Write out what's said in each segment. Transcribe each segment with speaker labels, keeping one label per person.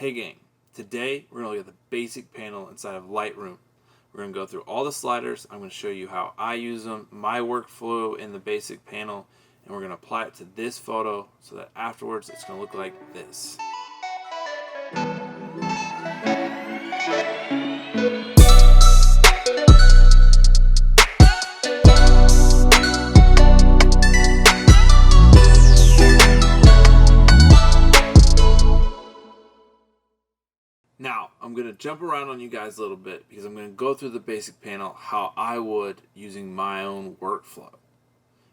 Speaker 1: Hey gang, today we're going to look at the basic panel inside of Lightroom. We're going to go through all the sliders. I'm going to show you how I use them, my workflow in the basic panel, and we're going to apply it to this photo so that afterwards it's going to look like this. Now, I'm going to jump around on you guys a little bit because I'm going to go through the basic panel how I would using my own workflow.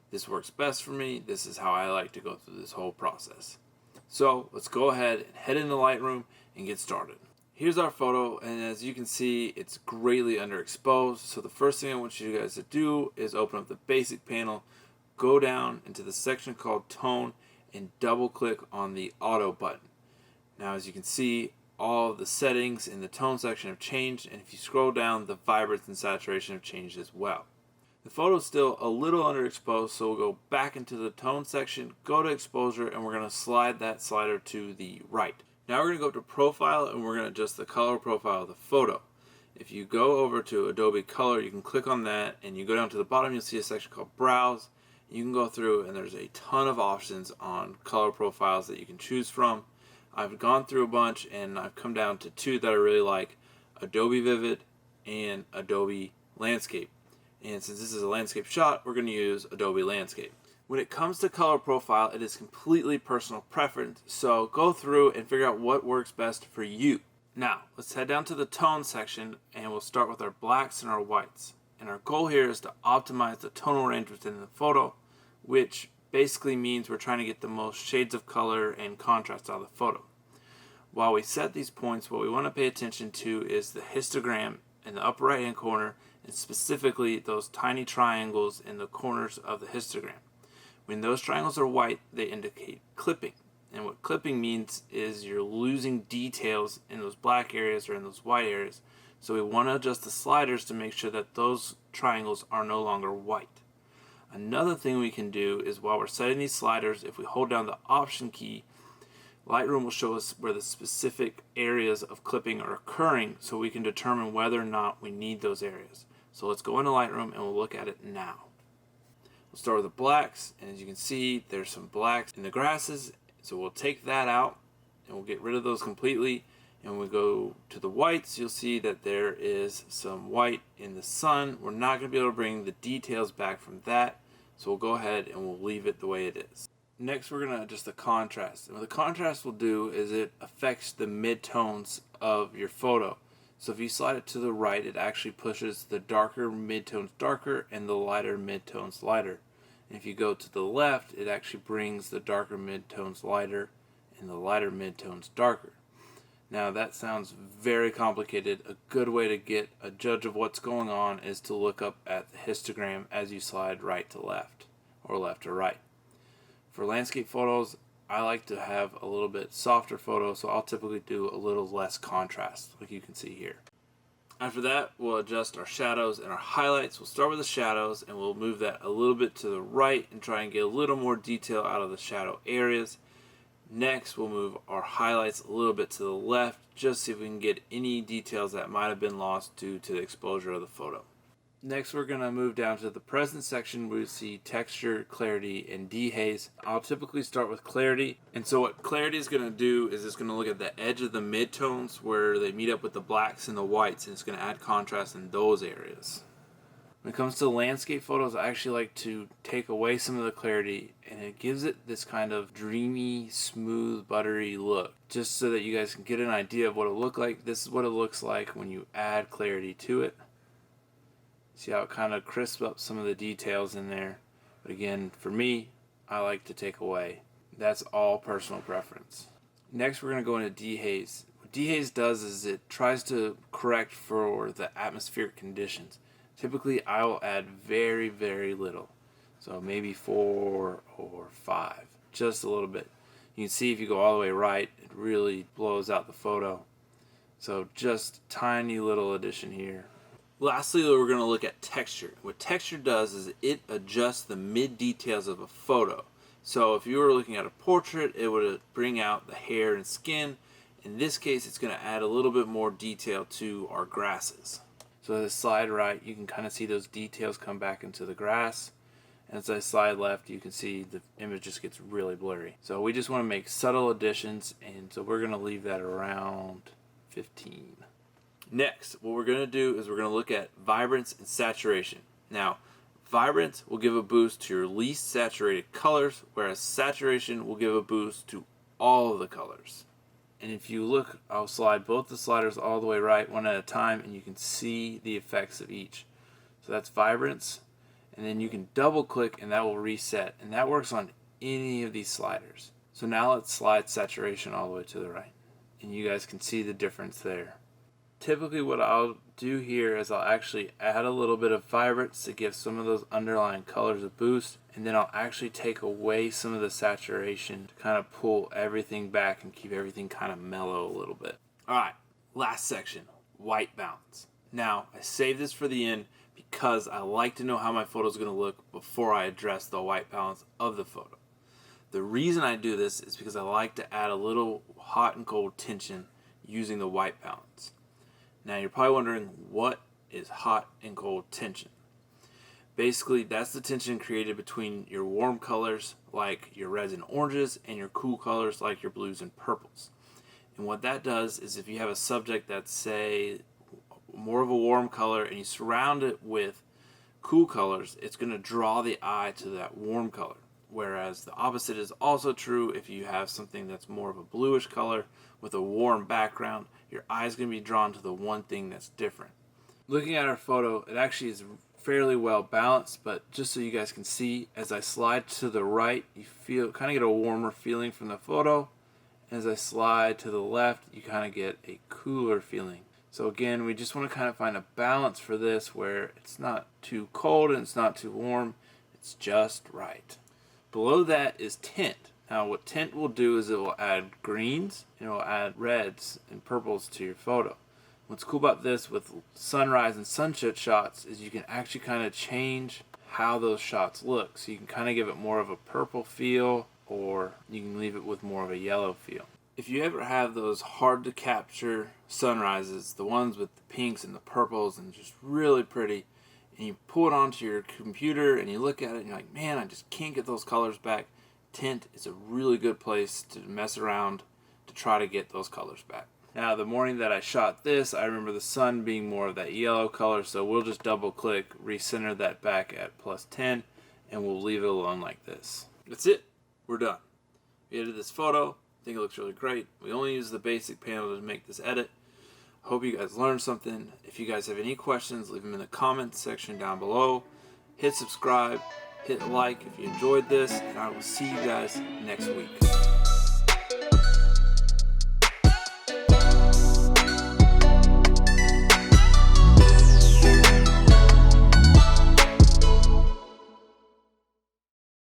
Speaker 1: This works best for me. This is how I like to go through this whole process. So let's go ahead and head into Lightroom and get started. Here's our photo, and as you can see, it's greatly underexposed. So the first thing I want you guys to do is open up the basic panel, go down into the section called Tone, and double click on the Auto button. Now as you can see, all of the settings in the tone section have changed, and if you scroll down, the vibrance and saturation have changed as well. The photo is still a little underexposed, so we'll go back into the tone section, go to exposure, and we're going to slide that slider to the right. Now we're going to go up to profile, and we're going to adjust the color profile of the photo. If you go over to Adobe Color, you can click on that, and you go down to the bottom, you'll see a section called Browse. You can go through, and there's a ton of options on color profiles that you can choose from. I've gone through a bunch and I've come down to two that I really like, Adobe Vivid and Adobe Landscape. And since this is a landscape shot, we're going to use Adobe Landscape. When it comes to color profile, it is completely personal preference, so go through and figure out what works best for you. Now, let's head down to the tone section and we'll start with our blacks and our whites. And our goal here is to optimize the tonal range within the photo, which basically means we're trying to get the most shades of color and contrast out of the photo. While we set these points, what we want to pay attention to is the histogram in the upper right hand corner, and specifically those tiny triangles in the corners of the histogram. When those triangles are white, they indicate clipping. And what clipping means is you're losing details in those black areas or in those white areas. So we want to adjust the sliders to make sure that those triangles are no longer white. Another thing we can do is while we're setting these sliders, if we hold down the Option key, Lightroom will show us where the specific areas of clipping are occurring so we can determine whether or not we need those areas. So let's go into Lightroom and we'll look at it now. We'll start with the blacks, and as you can see, there's some blacks in the grasses, so we'll take that out and we'll get rid of those completely. And when we go to the whites, you'll see that there is some white in the sun. We're not going to be able to bring the details back from that, so we'll go ahead and we'll leave it the way it is. Next, we're going to adjust the contrast. And what the contrast will do is it affects the midtones of your photo. So if you slide it to the right, it actually pushes the darker midtones darker and the lighter midtones lighter. And if you go to the left, it actually brings the darker midtones lighter and the lighter midtones darker. Now that sounds very complicated. A good way to get a judge of what's going on is to look up at the histogram as you slide right to left or left to right. For landscape photos, I like to have a little bit softer photo, so I'll typically do a little less contrast, like you can see here. After that, we'll adjust our shadows and our highlights. We'll start with the shadows, and we'll move that a little bit to the right and try and get a little more detail out of the shadow areas. Next, we'll move our highlights a little bit to the left, just see if we can get any details that might have been lost due to the exposure of the photo. Next, we're going to move down to the present section where we see texture, clarity, and dehaze. I'll typically start with clarity. And so what clarity is going to do is it's going to look at the edge of the midtones where they meet up with the blacks and the whites, and it's going to add contrast in those areas. When it comes to landscape photos, I actually like to take away some of the clarity, and it gives it this kind of dreamy, smooth, buttery look. Just so that you guys can get an idea of what it'll look like. This is what it looks like when you add clarity to it. See how it kind of crisps up some of the details in there. But again, for me, I like to take away. That's all personal preference. Next, we're going to go into dehaze. What dehaze does is it tries to correct for the atmospheric conditions. Typically, I will add very, very little. So maybe 4 or 5. Just a little bit. You can see if you go all the way right, it really blows out the photo. So just tiny little addition here. Lastly, we're going to look at texture. What texture does is it adjusts the mid details of a photo. So if you were looking at a portrait, it would bring out the hair and skin, In this case, it's going to add a little bit more detail to our grasses. So as I slide right, you can kind of see those details come back into the grass. As I slide left, you can see the image just gets really blurry. So we just want to make subtle additions, and so we're going to leave that around 15. Next, what we're going to do is we're going to look at vibrance and saturation. Now, vibrance will give a boost to your least saturated colors, whereas saturation will give a boost to all of the colors. And if you look, I'll slide both the sliders all the way right, one at a time, and you can see the effects of each. So that's vibrance, and then you can double click and that will reset, and that works on any of these sliders. So now let's slide saturation all the way to the right, and you guys can see the difference there. Typically what I'll do here is I'll actually add a little bit of vibrance to give some of those underlying colors a boost, and then I'll actually take away some of the saturation to kind of pull everything back and keep everything kind of mellow a little bit. Alright, last section, white balance. Now, I saved this for the end because I like to know how my photo is going to look before I address the white balance of the photo. The reason I do this is because I like to add a little hot and cold tension using the white balance. Now you're probably wondering, what is hot and cold tension? Basically, that's the tension created between your warm colors like your reds and oranges and your cool colors like your blues and purples. And what that does is if you have a subject that's, say, more of a warm color and you surround it with cool colors, it's going to draw the eye to that warm color. Whereas the opposite is also true if you have something that's more of a bluish color with a warm background. Your eye is going to be drawn to the one thing that's different. Looking at our photo, it actually is fairly well balanced, but just so you guys can see, as I slide to the right, you kind of get a warmer feeling from the photo. As I slide to the left, you kind of get a cooler feeling. So again, we just want to kind of find a balance for this where it's not too cold and it's not too warm. It's just right. Below that is tint. Now what tint will do is it will add greens and it will add reds and purples to your photo. What's cool about this with sunrise and sunset shots is you can actually kind of change how those shots look. So you can kind of give it more of a purple feel, or you can leave it with more of a yellow feel. If you ever have those hard to capture sunrises, the ones with the pinks and the purples and just really pretty, and you pull it onto your computer and you look at it and you're like, man, I just can't get those colors back, tint is a really good place to mess around to try to get those colors back. Now the morning that I shot this, I remember the sun being more of that yellow color, so we'll just double click, recenter that back at +10, and we'll leave it alone like this. That's it, we're done. We edited this photo, I think it looks really great. We only use the basic panel to make this edit. Hope you guys learned something. If you guys have any questions, leave them in the comments section down below. Hit subscribe, hit like if you enjoyed this, and I will see you guys next week.